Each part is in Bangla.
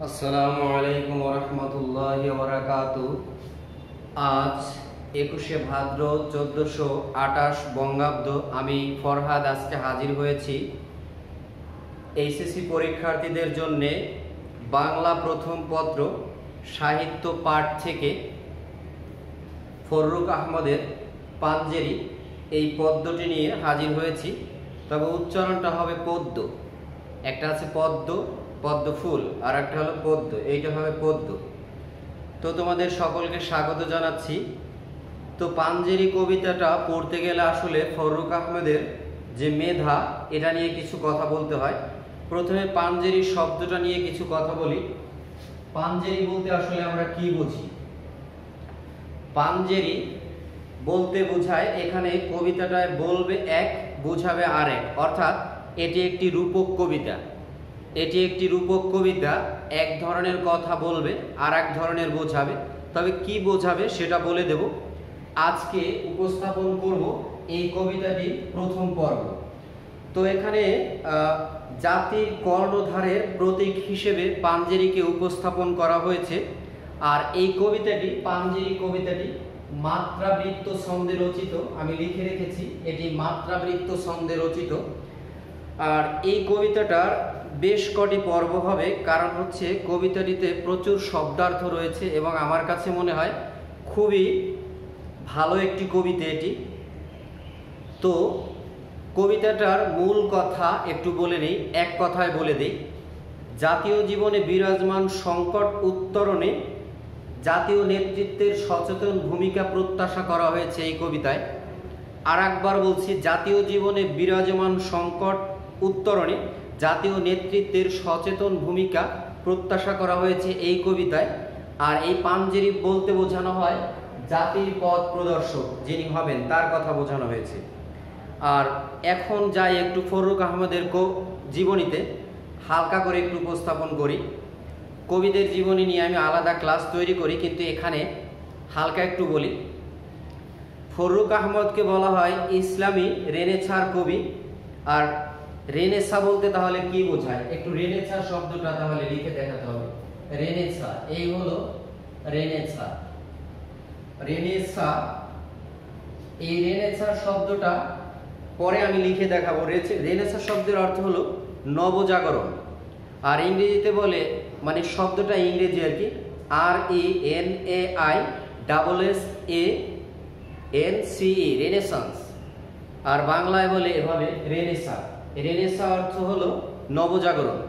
আসসালামু আলাইকুম ওরহমতুল্লাহি ওবারাকাতু। আজ 21শে ভাদ্র 1428 বঙ্গাব্দ। আমি ফরহাদ আজকে হাজির হয়েছি এইচএসসি পরীক্ষার্থীদের জন্যে বাংলা প্রথম পত্র সাহিত্য পাঠ থেকে ফররুখ আহমদের পাঞ্জেরি এই পদ্যটি নিয়ে হাজির হয়েছি। তবে উচ্চারণটা হবে পদ্য। একটা আছে পদ্ম, পদ্ম ফুল, আর একটা হলো পদ্ম, এইটা হবে পদ্ম। তো তোমাদের সকলকে স্বাগত জানাচ্ছি। তো পাঞ্জেরি কবিতাটা পড়তে গেলে আসলে ফররুখ আহমেদের যে মেধা, এটা নিয়ে কিছু কথা বলতে হয়। প্রথমে পাঞ্জেরি শব্দটা নিয়ে কিছু কথা বলি। পাঞ্জেরি বলতে আসলে আমরা কি বুঝি? পাঞ্জেরি বলতে বোঝায়, এখানে কবিতাটায় বলবে এক, বুঝাবে আরেক, অর্থাৎ এটি একটি রূপক কবিতা। এটি একটি রূপক কবিতা, এক ধরনের কথা বলবে আর এক ধরনের বোঝাবে। তবে কি বোঝাবে সেটা বলে দেব। আজকে উপস্থাপন করব এই কবিতাটি প্রথম পর্ব। তো এখানে জাতির কর্ণধারের প্রতীক হিসেবে পাঞ্জেরিকে উপস্থাপন করা হয়েছে। আর এই কবিতাটি, পাঞ্জেরি কবিতাটি মাত্রাবৃত্ত ছন্দে রচিত। আমি লিখে রেখেছি এটি মাত্রাবৃত্ত ছন্দে রচিত। আর এই কবিতাটার বেশ কটি পর্ব হবে, কারণ হচ্ছে কবিতাটিতে প্রচুর শব্দার্থ রয়েছে এবং আমার কাছে মনে হয় খুবই ভালো একটি কবিতা এটি। তো কবিতাটার মূল কথা একটু বলে নেই, এক কথায় বলে দেই। জাতীয় জীবনে বিরাজমান সংকট উত্তরণে জাতীয় নেতৃত্বের সচেতন ভূমিকা প্রত্যাশা করা হয়েছে এই কবিতায়। আর একবার বলছি, জাতীয় জীবনে বিরাজমান সংকট উত্তরণে জাতীয় নেতৃত্বের সচেতন ভূমিকা প্রত্যাশা করা হয়েছে এই কবিতায়। আর এই পাঞ্জেরি বলতে বোঝানো হয় জাতির পথ প্রদর্শক যিনি হবেন তার কথা বোঝানো হয়েছে। আর এখন যাই একটু ফররুখ আহমদের জীবনীতে হালকা করে একটু উপস্থাপন করি। কবিদের জীবনী নিয়ে আমি আলাদা ক্লাস তৈরি করি, কিন্তু এখানে হালকা একটু বলি। ফররুখ আহমদকে বলা হয় ইসলামী রেনেসাঁ কবি। আর রেনেসাঁ বলতে তাহলে কি বোঝায়? একটু রেনেসাঁ শব্দটা তাহলে লিখে দেখাতে হবে। রেনেসাঁ, এই হলো রেনেসাঁ। রেনেসাঁ, এই রেনেসাঁ শব্দটা পরে আমি লিখে দেখাবো। রেনেসাঁ শব্দের অর্থ হলো নবজাগরণ। আর ইংরেজিতে বলে, মানে শব্দটা ইংরেজি আর কি, RENAISSANCE, রেনেসান্স। আর বাংলায় বলে এভাবে রেনেসাঁ। রেনেসাঁ অর্থ হলো নবজাগরণ।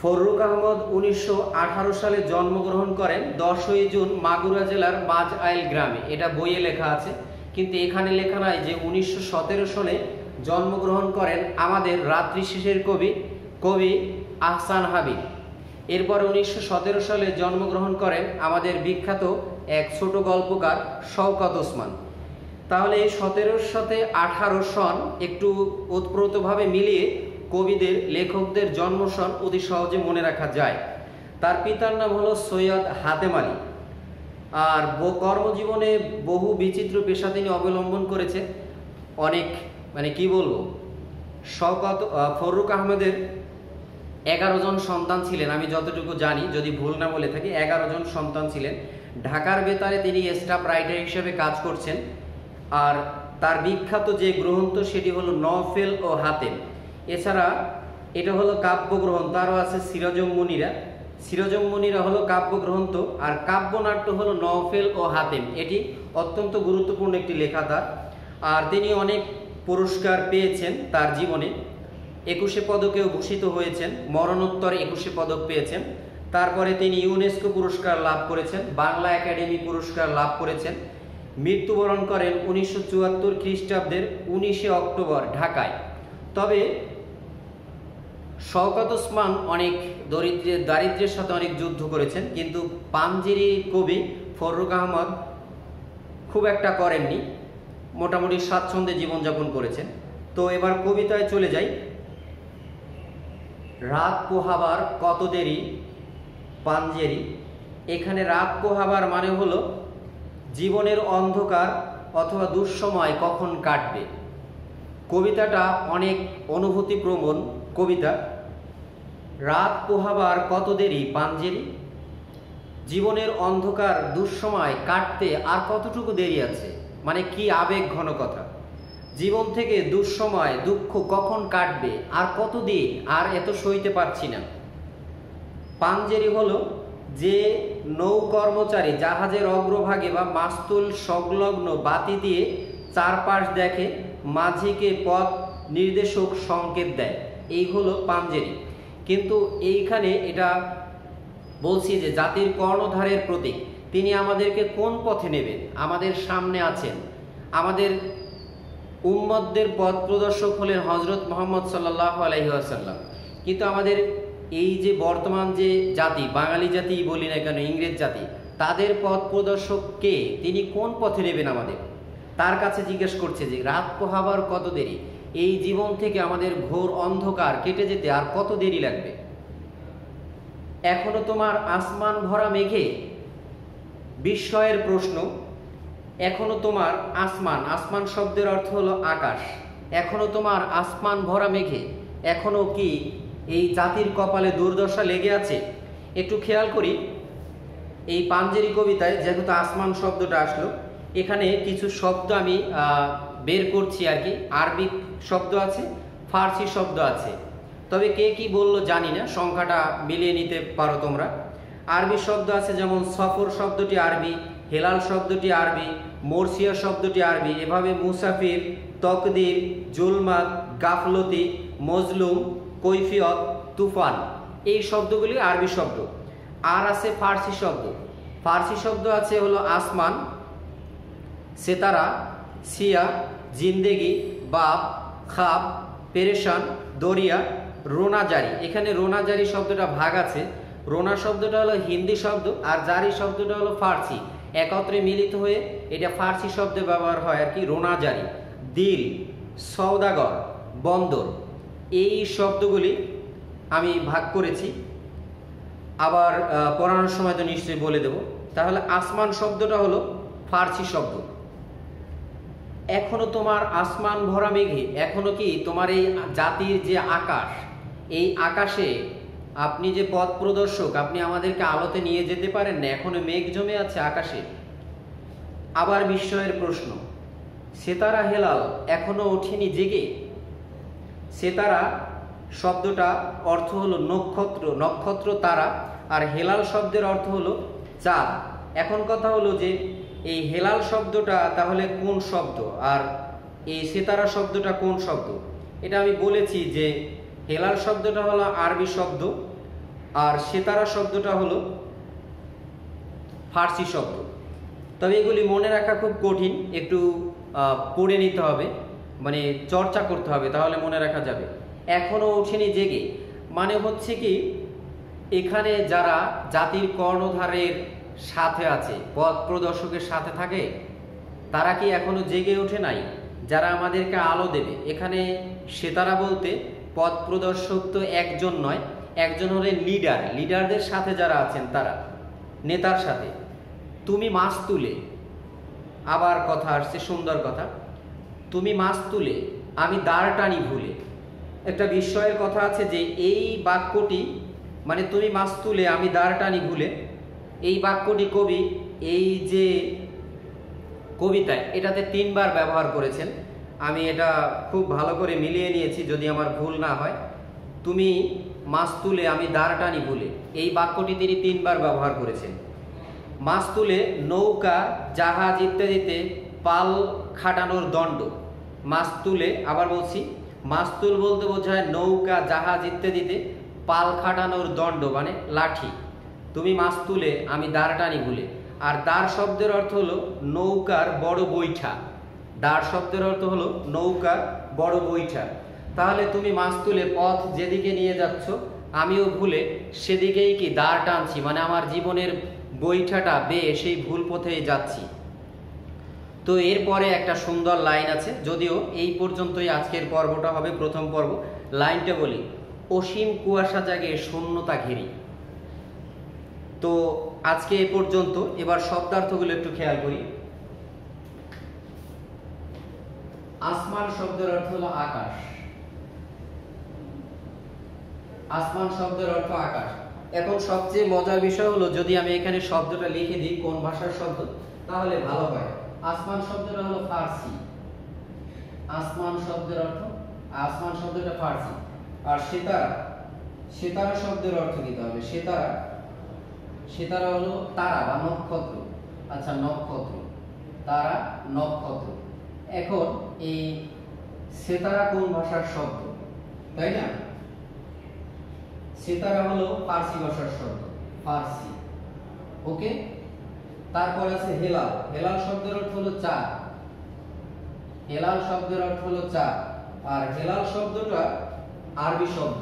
ফররুখ আহমদ 1918 সালে জন্মগ্রহণ করেন 10ই জুন মাগুরা জেলার বাজআইল গ্রামে। এটা বইয়ে লেখা আছে, কিন্তু এখানে লেখা নাই যে 1917 সালে জন্মগ্রহণ করেন আমাদের রাত্রি শেষের কবি আহসান হাবীব। এরপর 1917 সালে জন্মগ্রহণ করেন আমাদের বিখ্যাত এক ছোট গল্পকার শওকত ওসমান। তাহলে এই 17 সাথে 18 সন একটু ওতপ্রোতভাবে মিলিয়ে কবিদের, লেখকদের জন্ম সন অতি সহজে মনে রাখা যায়। তার পিতার নাম হলো সৈয়দ হাতেম আলী। আর কর্মজীবনে বহু বিচিত্র পেশা তিনি অবলম্বন করেছে। অনেক, মানে কি বলবো, ফররুখ আহমেদের 11 জন সন্তান ছিলেন, আমি যতটুকু জানি, যদি ভুল না বলে থাকি 11 জন সন্তান ছিলেন। ঢাকার বেতারে তিনি স্টাফ রাইটার হিসেবে কাজ করছেন। আর তার বিখ্যাত যে গ্রন্থ সেটি হলো নওফেল ও হাতেম। এছাড়া এটা হলো কাব্যগ্রন্থ, আরও আছে সিরাজুম মুনিরা। সিরাজুম মুনিরা হলো কাব্যগ্রন্থ, আর কাব্যনাট্য হলো নওফেল ও হাতেম। এটি অত্যন্ত গুরুত্বপূর্ণ একটি লেখা তার। আর তিনি অনেক পুরস্কার পেয়েছেন তার জীবনে। 21শে পদকেও ভূষিত হয়েছেন, মরণোত্তর 21শে পদক পেয়েছেন। তারপরে তিনি ইউনেস্কো পুরস্কার লাভ করেছেন, বাংলা একাডেমি পুরস্কার লাভ করেছেন। মৃত্যুবরণ করেন 1974 খ্রিস্টাব্দের 19শে অক্টোবর ঢাকায়। তবে শওকত ওসমান অনেক দারিদ্র্যের সাথে অনেক যুদ্ধ করেছেন, কিন্তু পাঞ্জেরি কবি ফররুখ আহমদ খুব একটা করেননি, মোটামুটি স্বাচ্ছন্দ্যে জীবনযাপন করেছেন। তো এবার কবিতায় চলে যাই। রাত পোহাবার কত দেরি পাঞ্জেরি। এখানে রাত পোহাবার মানে হলো জীবনের অন্ধকার অথবা দুঃসময় কখন কাটবে। কবিতাটা অনেক অনুভূতিপ্রবণ কবিতা। রাত পোহাবার কত দেরি পাঞ্জেরি, জীবনের অন্ধকার দুঃসময় কাটতে আর কতটুকু দেরি আছে। মানে কি আবেগ ঘন কথা। জীবন থেকে দুঃসময় দুঃখ কখন কাটবে, আর কতদিন, আর এত সইতে পারছি না। পাঞ্জেরি হলো যে নৌ কর্মচারী জাহাজের অগ্রভাগে বা মাস্তুল সংলগ্ন বাতি দিয়ে চারপাশ দেখে, মাঝিকে পথ নির্দেশক সংকেত দেয়, এই হলো পাঞ্জেরি। কিন্তু এইখানে এটা বলছি যে জাতির কর্ণধারের প্রতীক, তিনি আমাদেরকে কোন পথে নেবেন, আমাদের সামনে আছেন। আমাদের উম্মতদের পথ প্রদর্শক হলেন হজরত মুহাম্মদ সাল্লাল্লাহু আলাইহি ওয়াসাল্লাম। কিন্তু আমাদের এই যে বর্তমান যে জাতি, বাঙালি জাতি বলি না কেন, ইংরেজ জাতি, তাদের পথ প্রদর্শক কে, তিনি কোন পথে নেবেন আমাদের, তার কাছে জিজ্ঞেস করছে যে রাত পোহাবার কত দেরি, এই জীবন থেকে আমাদের ঘোর অন্ধকার কেটে যেতে আর কত দেরি লাগবে। এখনো তোমার আসমান ভরা মেঘে, বিস্ময়ের প্রশ্ন। এখনো তোমার আসমান, আসমান শব্দের অর্থ হলো আকাশ, এখনো তোমার আসমান ভরা মেঘে, এখনো কি এই জাতির কপালে দুর্দশা লেগে আছে। একটু খেয়াল করি, এই পাঞ্জেরি কবিতায় যেহেতু আসমান শব্দটা আসলো, এখানে কিছু শব্দ আমি বের করছি আর কি। আরবি শব্দ আছে, ফার্সি শব্দ আছে, তবে কে কি বললো জানি না, সংখ্যাটা মিলিয়ে নিতে পারো তোমরা। আরবি শব্দ আছে যেমন সফর শব্দটি আরবি, হেলাল শব্দটি আরবি, মোরসিয়া শব্দটি আরবি, এভাবে মুসাফির, তকদির, জুলমাত, গাফলতি, মজলুম, কৈফিয়ত, তুফান, এই শব্দগুলি আরবি শব্দ। আর আছে ফার্সি শব্দ। ফার্সি শব্দ আছে হলো আসমান, সেতারা, সিয়া, জিন্দেগি, বাপ, খাব, পেরেশান, দরিয়া, রোনাজারি। এখানে রোনাজারি শব্দটা ভাগ আছে। রোনা শব্দটা হলো হিন্দি শব্দ, আর জারি শব্দটা হলো ফার্সি, একত্রে মিলিত হয়ে এটা ফার্সি শব্দে ব্যবহার হয় আর কি, রোনাজারি। দিল, সওদাগর, বন্দর, এই শব্দগুলি আমি ভাগ করেছি, আবার পড়ানোর সময় তো নিশ্চয়ই বলে দেব। তাহলে আসমান শব্দটা হলো ফার্সি শব্দ। এখনো তোমার আসমান ভরা মেঘে, এখনো কি তোমার এই জাতির যে আকাশ, এই আকাশে আপনি যে পথ প্রদর্শক, আপনি আমাদেরকে আলোতে নিয়ে যেতে পারেন না, এখনো মেঘ জমে আছে আকাশে। আবার বিস্ময়ের প্রশ্ন, সেতারা হেলাল এখনো ওঠেনি জেগে। সেতারা শব্দটা অর্থ হলো নক্ষত্র, নক্ষত্র তারা, আর হেলাল শব্দের অর্থ হলো চাঁদ। এখন কথা হলো যে এই হেলাল শব্দটা তাহলে কোন শব্দ, আর এই সেতারা শব্দটা কোন শব্দ। এটা আমি বলেছি যে হেলাল শব্দটা হলো আরবি শব্দ, আর সেতারা শব্দটা হলো ফার্সি শব্দ। তবে এগুলি মনে রাখা খুব কঠিন, একটু পড়ে নিতে হবে, মানে চর্চা করতে হবে, তাহলে মনে রাখা যাবে। এখনো ওঠেনি জেগে মানে হচ্ছে কি, এখানে যারা জাতির কর্ণধারের সাথে আছে, পথ প্রদর্শকের সাথে থাকে, তারা কি এখনো জেগে ওঠে নাই, যারা আমাদেরকে আলো দেবে। এখানে সেতারা বলতে পথ প্রদর্শক তো একজন নয়, একজন হলেন লিডার, লিডারদের সাথে যারা আছেন তারা, নেতার সাথে। তুমি মাছ তুলে, আবার কথা আসছে, সুন্দর কথা, তুমি মাছ তুলে আমি দাঁড় টানি ভুলে। একটা বিস্ময়ের কথা আছে যে এই বাক্যটি, মানে তুমি মাছ তুলে আমি দাঁড় টানি ভুলে, এই বাক্যটি কবি এই যে কবিতায় এটাতে 3 বার ব্যবহার করেছেন। আমি এটা খুব ভালো করে মিলিয়ে নিয়েছি, যদি আমার ভুল না হয়। তুমি মাছ তুলে আমি দাঁড় টানি ভুলে, এই বাক্যটি তিনি 3 বার ব্যবহার করেছেন। মাছ তুলে নৌকা, জাহাজ ইত্যাদিতে পাল খাটানোর দণ্ড। মাছ তুলে, আবার বলছি, মাছ তুল বলতে বোঝায় নৌকা, জাহাজ ইত্যাদিতে পাল খাটানোর দণ্ড মানে লাঠি। তুমি মাছ তুলে আমি দাঁড় টানি ভুলে। আর দাঁড় শব্দের অর্থ হলো নৌকার বড় বৈঠা। দাঁড় শব্দের অর্থ হলো নৌকার বড় বৈঠা। তাহলে তুমি মাছ তুলে পথ যেদিকে নিয়ে যাচ্ছ, আমিও ভুলে সেদিকেই কি দাঁড় টানছি, মানে আমার জীবনের বৈঠাটা বেয়ে সেই ভুল পথেই যাচ্ছি। তো এরপরে একটা সুন্দর লাইন আছে, যদিও এই পর্যন্তই আজকের পর্বটা হবে, প্রথম পর্ব। লাইনটা বলি, অসীম কুয়াশা জাগে শূন্যতা ঘেরি। তো আজকে এ পর্যন্ত। এবার শব্দার্থগুলো একটু খেয়াল করি। আসমান শব্দের অর্থ হলো আকাশ, আসমান শব্দের অর্থ আকাশ। এখন সবচেয়ে মজার বিষয় হলো যদি আমি এখানে শব্দটা লিখে দিই কোন ভাষার শব্দ তাহলে ভালো হয়। আসমান শব্দটা হলো ফার্সি। আসমান শব্দের অর্থ, আসমান শব্দটা ফার্সি। আর সিতারা, সিতারা শব্দের অর্থ কি হবে? সিতারা, সিতারা হলো তারা বা নক্ষত্র। আচ্ছা নক্ষত্র, তারা নক্ষত্র। এখন এই সিতারা কোন ভাষার শব্দ, তাই না? সিতারা হলো ফার্সি ভাষার শব্দ, ফার্সি। ওকে, তারপর আছে হেলাল। হেলাল শব্দের অর্থ হলো চাঁদ। হেলাল শব্দের অর্থ হলো চাঁদ। আর হেলাল শব্দটা আরবি শব্দ,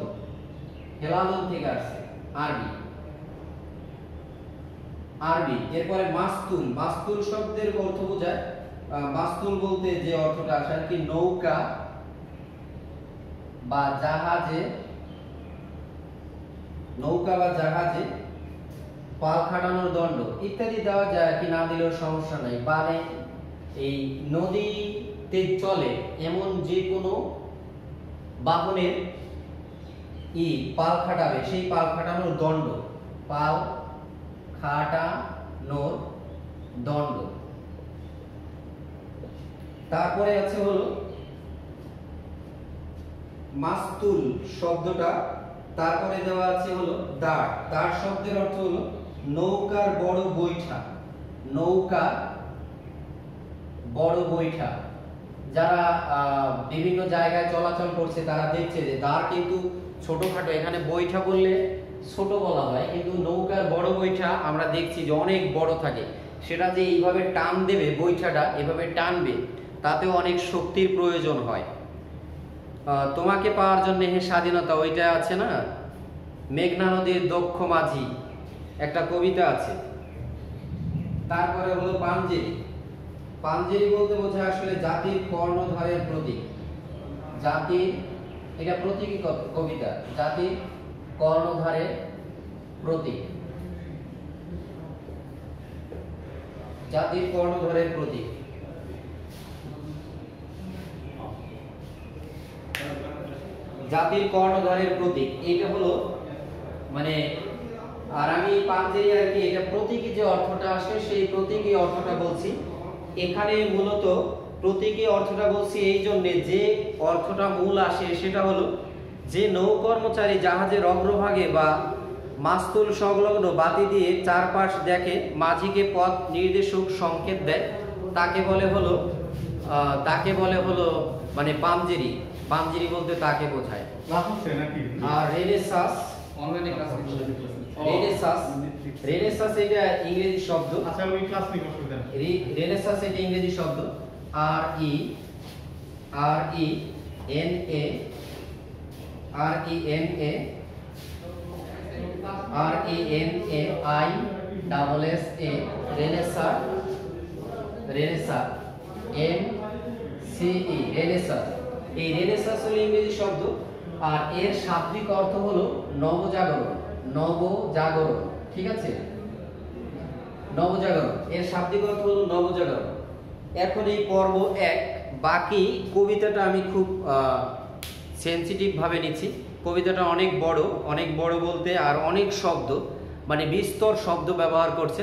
হেলালুন থেকে আসছে, আরবি, আরবি। এরপরে মাস্তুল। মাস্তুল শব্দের অর্থ বোঝায়, মাস্তুল বলতে যে অর্থটা আসে আর কি, নৌকা বা জাহাজে, নৌকা বা জাহাজে পাল খাটানোর দণ্ড ইত্যাদি দেওয়া যায় আর কি, না দিলেও সমস্যা নাই। মানে এই নদীতে চলে এমন যে কোনো বাহনের পাল খাটাবে, সেই পাল খাটানোর দণ্ড, পাল খাটানোর দণ্ড। তারপরে আছে হলো মাস্তুল শব্দটা, তারপরে দেওয়া আছে হলো দাঁড়। দাঁড় শব্দের অর্থ হলো নৌকার বড় বৈঠা, নৌকার বড় বৈঠা। যারা বিভিন্ন জায়গায় চলাচল করছে তারা দেখছে যে দাঁড় কিন্তু ছোটখাটো, এখানে বৈঠা বললে ছোট বলা হয়, কিন্তু নৌকার বড় বৈঠা আমরা দেখছি যে অনেক বড় থাকে। সেটা যে এইভাবে টান দেবে, বৈঠাটা এভাবে টানবে, তাতেও অনেক শক্তির প্রয়োজন হয়। তোমাকে পাওয়ার জন্য হে স্বাধীনতা, ওইটা আছে না, মেঘনা নদীর দক্ষ মাঝি, একটা কবিতা আছে। তারপরে হলো পাঞ্জেরি। পাঞ্জেরি বলতে বোঝায় আসলে জাতির কর্ণধারের প্রতীক, জাতির, এটা প্রতীকী কবিতা, জাতির কর্ণধারের প্রতীক, জাতির কর্ণধারের প্রতীক। জাতির কর্ণধারের প্রতীক, এইটা হলো মানে, আর আমি পাঞ্জেরি আর কি, এটা প্রতীকী যে অর্থটা আসে সেই প্রতীকী অর্থটা বলছি এখানে। মূলত প্রতীকী অর্থটা বলছি এই জন্য যে অর্থটা মূল আসে সেটা হলো যে নৌকর্মচারী জাহাজের অগ্রভাগে বা মাস্তুল সংলগ্ন বাতি দিয়ে চারপাশ দেখে, মাঝিকে পথ নির্দেশক সংকেত দেয়, তাকে বলে হলো মানে পাঞ্জেরি। পাঞ্জেরি বলতে তাকে বোঝায়। আর রেনেসাঁস, রেনেসাঁস এটা ইংরেজি শব্দ। আচ্ছা আমি ক্লাস নিব, অসুবিধা নেই। রেনেসাঁস এটা ইংরেজি শব্দ, আর E N A I double S A, renaissance, renaissance N C E, renaissance. এই রেনেসাঁস হলো ইংরেজি শব্দ, আর এর শাব্দিক অর্থ হলো নবজাগরণ, নবজাগরণ, ঠিক আছে, নবজাগরণ, এর শাব্দিক অর্থ হলো নবজাগরণ। এখন এই পর্ব 1, বাকি কবিতাটা আমি খুব সেনসিটিভ ভাবে নিচ্ছি। কবিতাটা অনেক বড় বলতে আর অনেক শব্দ, মানে বিস্তর শব্দ ব্যবহার করছে।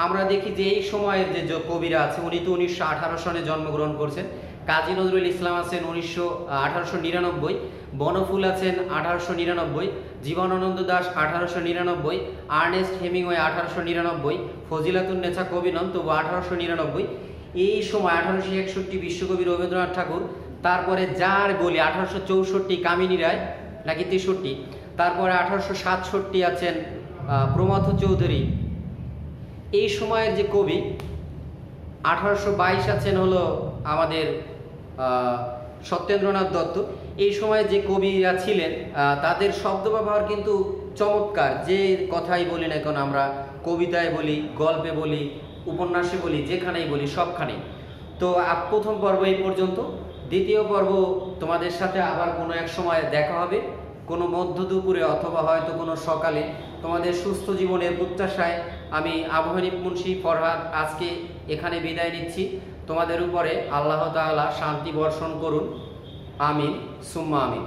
আমরা দেখি যে এই সময়ের যে কবিরা আছে উনি তো 1918 সনে জন্মগ্রহণ করছেন। কাজী নজরুল ইসলাম আছেন 1899, বনফুল আছেন 1899, জীবনানন্দ দাশ 1899, আর্নেস্ট হেমিংওয়ে 1899, ফজিলাতুন্নেছা কবি নন তবু 1899। এই সময় 1861 বিশ্বকবি রবীন্দ্রনাথ ঠাকুর, তারপরে যার বলি 1864 কামিনী রায় নাকি 63, তারপরে 1867 আছেন প্রমথ চৌধুরী। এই সময়ের যে কবি 1822 আছেন হলো আমাদের সত্যেন্দ্রনাথ দত্ত। এই সময়ে যে কবিরা ছিলেন তাদের শব্দ ব্যবহার কিন্তু চমৎকার। যে কথাই বলি না এখন, আমরা কবিতায় বলি, গল্পে বলি, উপন্যাসে বলি, যেখানেই বলি, সবখানেই। তো প্রথম পর্ব এই পর্যন্ত। দ্বিতীয় পর্ব তোমাদের সাথে আবার কোনো এক সময় দেখা হবে, কোনো মধ্য দুপুরে অথবা হয়তো কোনো সকালে। তোমাদের সুস্থ জীবনের প্রত্যাশায় আমি আবু হানিফ মুন্সি ফরহাদ আজকে এখানে বিদায় নিচ্ছি। তোমাদের উপরে আল্লাহ তাআলা শান্তি বর্ষণ করুন, আমিন সুম্মা আমিন।